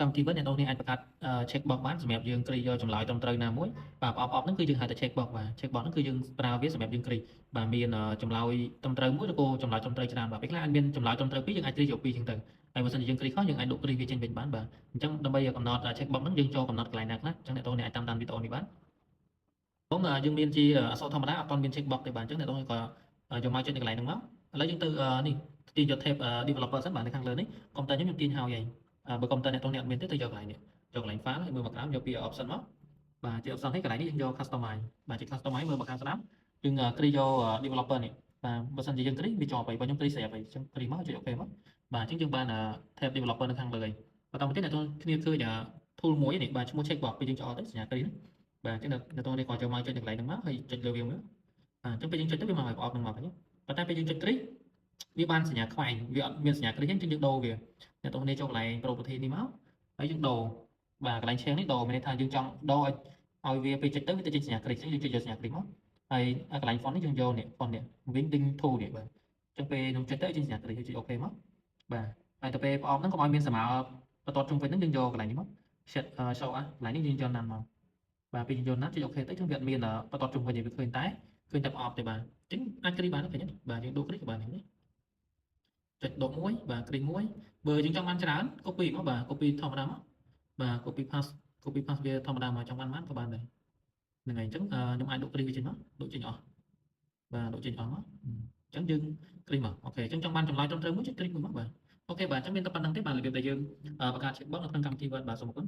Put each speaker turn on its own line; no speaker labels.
កម្មវិធីវិញអ្នកនរគ្នាអាចបង្កើតcheck box បានសម្រាប់យើងគ្រីយកចម្លើយត្រឹមត្រូវណាមួយបាទប្រអប់ហ្នឹងគឺយើងហៅថា check box បាទ check box ហ្នឹងគឺយើងប្រើវាសម្រាប់យើងគ្រីបាទមានចម្លើយត្រឹមត្រូវមួយឬក៏ចម្លើយត្រឹមត្រូវច្រើនបាទពេលខ្លះអាចមានចម្លើយត្រឹមត្រូវពីរយើងអាចគ្រីយកពីរចឹងទៅហើយបើសិនជាយើងគ្រីខុសយើងអាចដកគ្រីវាចេញវិញបានបាទអញ្ចឹងដើម្បីកំណត់ check box ហ្នឹងយើងចូលកំណត់កន្លែងណាខ្លះអញ្ចឹងអ្នកនរគ្នាអាចតាមដានវីដេអូនេះបានបងយើងមានជាអក្សរធម្មតាអត់ទាន់មាន check box ទេបាទអញ្ចឹងអ្នកនរគ្នាក៏យកមកចុចនៅកន្លែងហ្នឹងមកឥឡូវយើងទៅនេះទាញយក tab developer សិនបាទនៅខាងលើនេះកុំព្យូទ័រខ្ញុំទាញហើយបើកុំព្យូទ័រអ្នកនរគ្នាអត់មានទេទៅយកកន្លែងនេះយកកន្លែង file ហើយមើលមកក្រោមយកពី option មកបាទជា option នេះកន្លែងនេះយើងយក customize បាទជា customize មើលមកខាងស្ដាំយើងគ្រីយក developer នេះបាទបើសិនជាយើងគ្រីវាជាប់ហើយបើខ្ញុំគ្រីស្រាប់ហើយអញ្ចឹងគ្រីមកចុច OK មកបាទអញ្ចឹងយើងបាន tab developer នៅខាងលើហើយបន្តមកទៀតអ្នកនរគ្នាឃើញtool មួយនេះបាទឈ្មោះ checkbox ពេលយើងចុចអត់ទៅសញ្ញាគ្រីនេះបាទអញ្ចឹងអ្នកនរគ្នាក៏ចូលមកចុចនៅកន្លែងហ្នឹងមកហើយចុចលើវាមើលអញ្ចឹងពេលយើងចុចទៅវាមកឲ្យប្រអប់ហ្នឹងមកវិញប៉ុន្តែពេលយើងចុចគ្រីវាបានសញ្ញាខ្វែងវាអត់មានសញ្ញាគ្រីអញ្ចឹងយើងដូរវាអ្នកនរគ្នាចូលកន្លែង property នេះមកហើយយើងដូរបាទកន្លែង change នេះដូរមានន័យថាយើងចង់ដូរឲ្យវាពេលចុចទៅវាទៅចេញសញ្ញាគ្រីអញ្ចឹងយើងចុចយកសញ្ញាគ្រីមកហើយកន្លែង font នេះយើងយកនេះ font នេះ winding tool នេះបាទអញ្ចឹងពេលខ្ញុំចុចទៅចេញសញ្ញាគ្រីហើយចុច OK មកបាទហើយទៅពេលប្រអប់ហ្នឹងកុំឲ្យមានស្រមោលបន្ទាត់ជុំវិញហ្នឹងយើងយកកន្លែងនេះមក show កន្លែងនេះយើងយកណាត់មកបាទពេលយើងយកណាត់ចុច OK ទៅយើងវាអត់មានបន្ទាត់ជុំវិញទេវាឃើញតែប្រអប់ទេបាទអញ្ចឹងអាចគ្រីបានឃើញទេបាទយើងដូរគ្រីក៏បាននេះចុចដកមួយបាទគ្រីមួយបើយើងចង់បានច្រើន copy មកបាទ copy ធម្មតាមកបាទ copy paste វាធម្មតាមកចង់បានក៏បានដែរហ្នឹងហើយអញ្ចឹងខ្ញុំអាចដកគ្រីវាចេញមកដកចេញអស់បាទដកចេញអស់មកអញ្ចឹងយើងគ្រីមកអូខេអញ្ចឹងចង់បានចម្លើយត្រឹមត្រូវមួយចុចគ្រីមួយមកបាទអូខេបាទអញ្ចឹងមានតែប៉ុណ្្នឹងទេបាទរបៀបដែលយើងបង្កើត checkbox នៅក្នុងកម្មវិធី Word បាទសូមអរគុណ